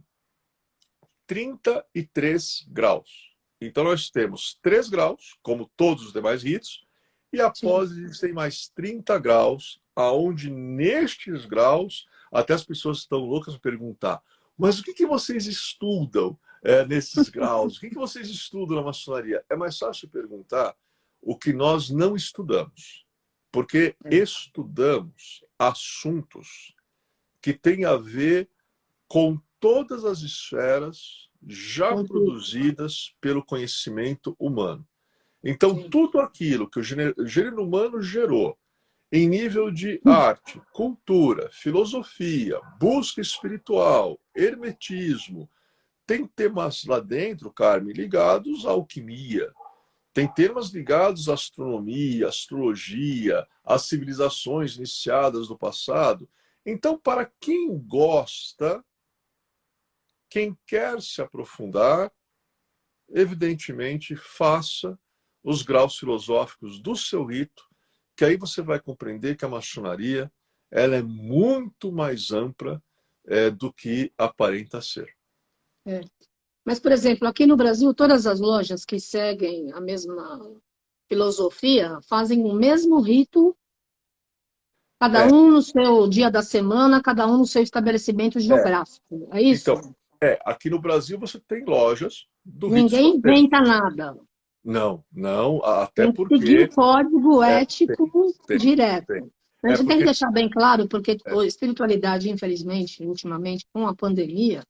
33 graus. Então, nós temos 3 graus, como todos os demais ritos, e sim. após existem mais 30 graus, aonde nestes graus, até as pessoas estão loucas para perguntar, mas o que vocês estudam nesses graus? O que vocês estudam na maçonaria? É mais fácil perguntar o que nós não estudamos, porque É. estudamos assuntos que têm a ver com todas as esferas já Muito, produzidas pelo conhecimento humano. Então, sim. tudo aquilo que o gênero humano gerou, em nível de arte, cultura, filosofia, busca espiritual, hermetismo, tem temas lá dentro, Carmen, ligados à alquimia, tem temas ligados à astronomia, astrologia, às civilizações iniciadas no passado. Então, para quem gosta, quem quer se aprofundar, evidentemente, faça os graus filosóficos do seu rito, que aí você vai compreender que a maçonaria ela é muito mais ampla do que aparenta ser. É. Mas, por exemplo, aqui no Brasil, todas as lojas que seguem a mesma filosofia fazem o mesmo rito, cada É, um no seu dia da semana, cada um no seu estabelecimento é. geográfico. É Então, isso? aqui no Brasil você tem lojas do rito Ninguém escocês. inventa nada. Não, não, até Tem que seguir o porque código tem, ético tem, tem. direto. A É gente tem que porque deixar bem claro, porque é, a espiritualidade, infelizmente, ultimamente, com a pandemia,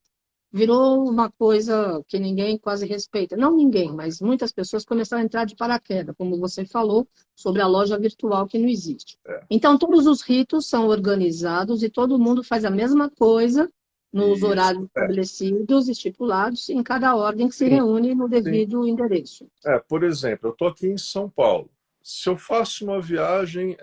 virou uma coisa que ninguém quase respeita. Não ninguém, mas muitas pessoas começaram a entrar de paraquedas, como você falou, sobre a loja virtual que não existe. é, Então, todos os ritos são organizados e todo mundo faz a mesma coisa nos isso. horários estabelecidos, estipulados, em cada ordem que se Sim, reúne no sim. devido endereço. Por exemplo, eu estou aqui em São Paulo. Se eu faço uma viagem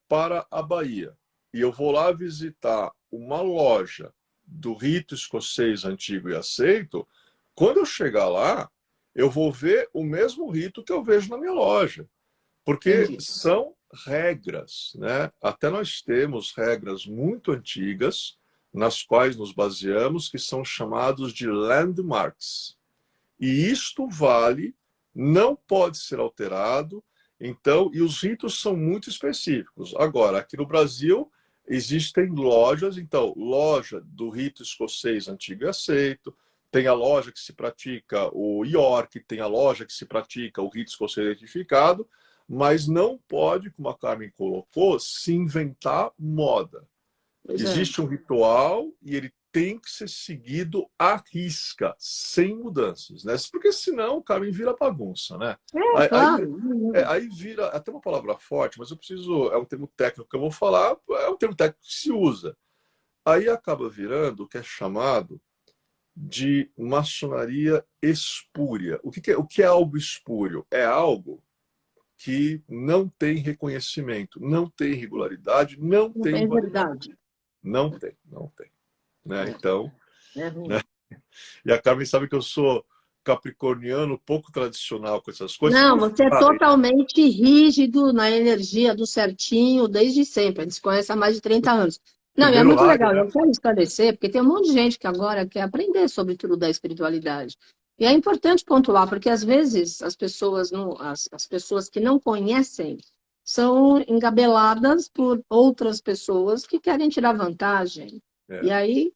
para a Bahia e eu vou lá visitar uma loja do rito escocês antigo e aceito, quando eu chegar lá, eu vou ver o mesmo rito que eu vejo na minha loja. Porque Entendi. são regras, né? Até nós temos regras muito antigas nas quais nos baseamos, que são chamados de landmarks. E isto vale, não pode ser alterado, então, e os ritos são muito específicos. Agora, aqui no Brasil, existem lojas, então, loja do rito escocês antigo e aceito, tem a loja que se pratica o York, tem a loja que se pratica o rito escocês retificado, mas não pode, como a Carmen colocou, se inventar moda. Pois é. Existe um ritual e ele tem que ser seguido à risca, sem mudanças, né? Porque senão o caminho vira bagunça, né? É, Aí, aí, claro. aí vira até uma palavra forte, mas eu preciso, é um termo técnico que eu vou falar, é um termo técnico que se usa. Aí acaba virando o que é chamado de maçonaria espúria. O que é algo espúrio? É algo que não tem reconhecimento, não tem regularidade, não Não tem tem validade. verdade. Não tem. Né? É, Então, é né? ruim. E a Carmen sabe que eu sou capricorniano, pouco tradicional com essas coisas. Não, Por você é falar totalmente rígido na energia do certinho desde sempre. A gente se conhece há mais de 30 anos. Não, e é primeiro muito raio, legal. né? Eu quero esclarecer, porque tem um monte de gente que agora quer aprender sobre tudo da espiritualidade. E é importante pontuar, porque às vezes as pessoas, não, as pessoas que não conhecem são engabeladas por outras pessoas que querem tirar vantagem. E É, aí,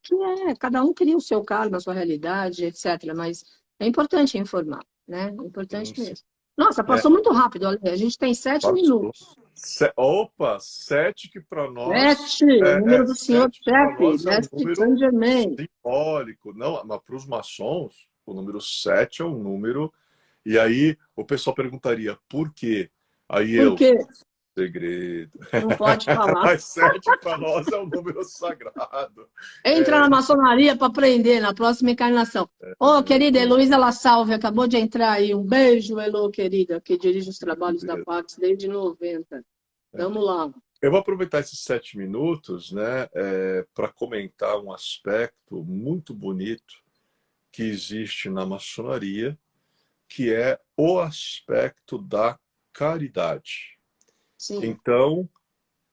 cada um cria o seu karma, a sua realidade, etc. Mas é importante informar, né? É sim, importante sim. mesmo. Nossa, É, passou muito rápido, olha, a gente tem 7 passou. minutos. Opa, sete que para nós 7, o número do senhor sete que para chefe, nós é um mestre número Saint Germain. simbólico. Não, mas para os maçons, o número 7 é um número. E aí o pessoal perguntaria por quê? Aí Por eu, quê? segredo. Não pode falar. Mas 7 para nós é um número sagrado. Entra É, na maçonaria para aprender na próxima encarnação. Ô, querida Heloísa La Salve, acabou de entrar aí. Um beijo, Elo, querida, que dirige os trabalhos da beleza. Pax desde 90. Vamos lá. Eu vou aproveitar esses 7 minutos, né, para comentar um aspecto muito bonito que existe na maçonaria, que é o aspecto da caridade. Sim, Então,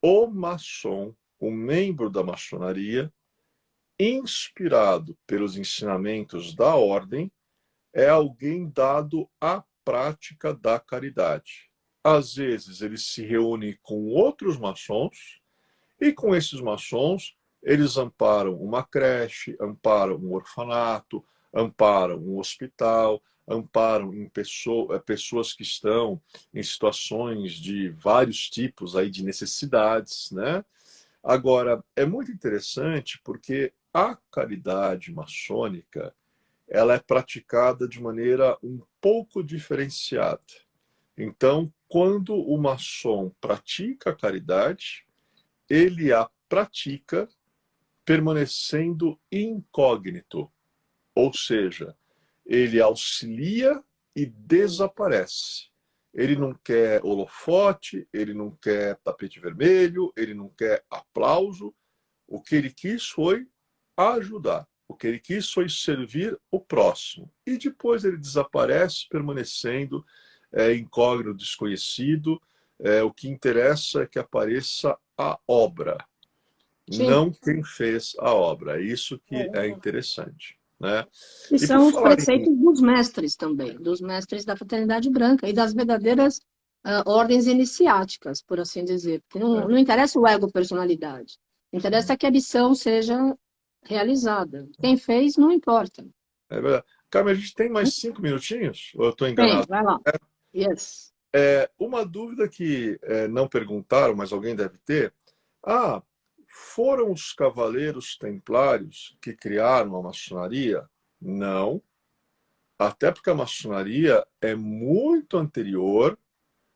o maçom, o membro da maçonaria, inspirado pelos ensinamentos da ordem, é alguém dado à prática da caridade. Às vezes ele se reúne com outros maçons e com esses maçons eles amparam uma creche, amparam um orfanato, amparam um hospital, amparam em pessoas que estão em situações de vários tipos aí de necessidades, né? Agora, é muito interessante porque a caridade maçônica ela é praticada de maneira um pouco diferenciada. Então, quando o maçom pratica a caridade, ele a pratica permanecendo incógnito, ou seja, ele auxilia e desaparece. Ele não quer holofote, ele não quer tapete vermelho, ele não quer aplauso. O que ele quis foi ajudar. O que ele quis foi servir o próximo. E depois ele desaparece, permanecendo incógnito, desconhecido. O que interessa é que apareça a obra, sim. não quem fez a obra. É isso que é interessante, né? E E por são os falar em... preceitos dos mestres também, dos mestres da fraternidade branca e das verdadeiras ordens iniciáticas, por assim dizer. Porque não interessa o ego personalidade. Interessa que a missão seja realizada. Quem fez, não importa. É verdade. Carmen, a gente tem mais 5 minutinhos? Ou eu estou Tem, enganado? vai lá. Yes. Uma dúvida que não perguntaram, mas alguém deve ter. Ah, foram os cavaleiros templários que criaram a maçonaria? Não, até porque a maçonaria é muito anterior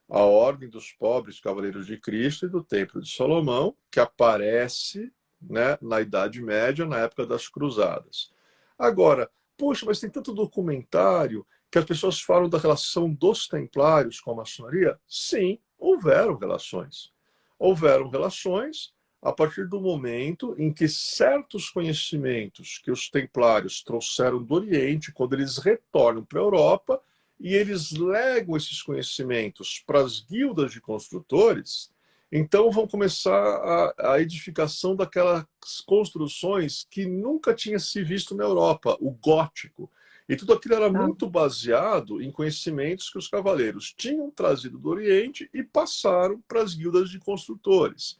à Ordem dos Pobres Cavaleiros de Cristo e do Templo de Salomão, que aparece, né, na Idade Média, na época das Cruzadas. Agora, poxa, mas tem tanto documentário que as pessoas falam da relação dos templários com a maçonaria? Sim, houveram relações. Houveram relações a partir do momento em que certos conhecimentos que os templários trouxeram do Oriente, quando eles retornam para a Europa, e eles legam esses conhecimentos para as guildas de construtores, então vão começar a edificação daquelas construções que nunca tinha se visto na Europa, o gótico. E tudo aquilo era muito baseado em conhecimentos que os cavaleiros tinham trazido do Oriente e passaram para as guildas de construtores.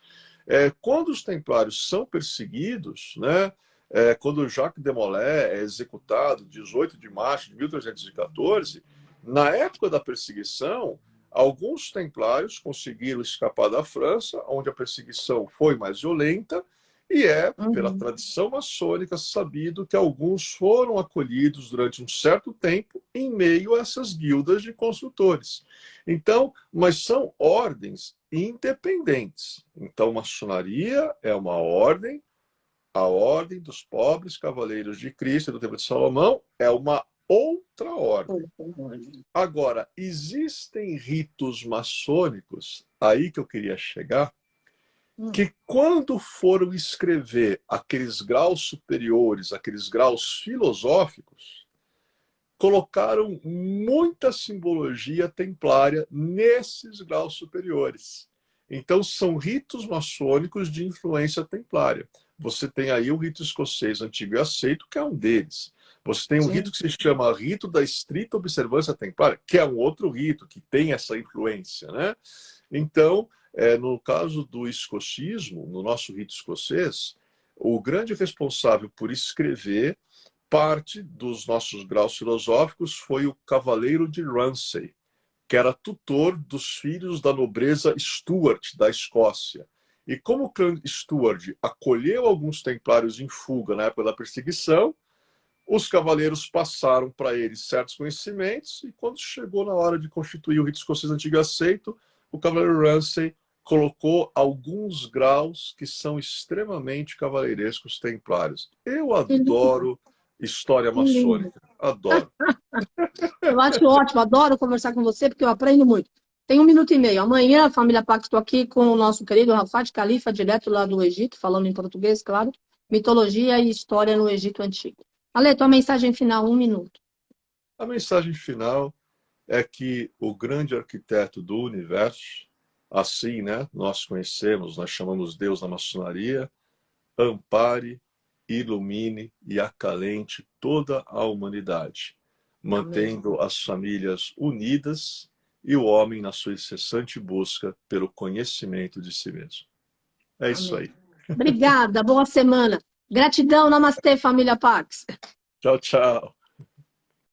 Quando os templários são perseguidos, né, quando Jacques de Molay é executado, 18 de março de 1314, na época da perseguição, alguns templários conseguiram escapar da França, onde a perseguição foi mais violenta, e pela tradição maçônica, sabido que alguns foram acolhidos durante um certo tempo em meio a essas guildas de construtores. Então, mas são ordens independentes. Então, maçonaria é uma ordem, a ordem dos pobres cavaleiros de Cristo do Templo de Salomão é uma outra ordem. Agora, existem ritos maçônicos, aí que eu queria chegar, que quando foram escrever aqueles graus superiores, aqueles graus filosóficos, colocaram muita simbologia templária nesses graus superiores. Então, são ritos maçônicos de influência templária. Você tem aí o rito escocês antigo e aceito, que é um deles. Você tem um rito que se chama rito da estrita observância templária, que é um outro rito que tem essa influência, né? Então, no caso do escocismo, no nosso rito escocês, o grande responsável por escrever parte dos nossos graus filosóficos foi o cavaleiro de Ramsay, que era tutor dos filhos da nobreza Stuart, da Escócia. E como o clã Stuart acolheu alguns templários em fuga na época da perseguição, os cavaleiros passaram para eles certos conhecimentos, e quando chegou na hora de constituir o rito escocês antigo e aceito, o cavaleiro Ramsay colocou alguns graus que são extremamente cavaleirescos templários. Eu adoro história maçônica. Adoro. Eu acho ótimo, adoro conversar com você, porque eu aprendo muito. Tem 1 minuto e meio. Amanhã, família Pax, estou aqui com o nosso querido Rafat Khalifa, direto lá do Egito, falando em português, claro. Mitologia e história no Egito Antigo. Ale, tua mensagem final, 1 minuto. A mensagem final é que o grande arquiteto do universo, assim, né, nós conhecemos, nós chamamos Deus na maçonaria, ampare, ilumine e acalente toda a humanidade, mantendo as famílias unidas e o homem na sua incessante busca pelo conhecimento de si mesmo. É isso aí. Obrigada, boa semana. Gratidão, namastê, família Pax. Tchau, tchau.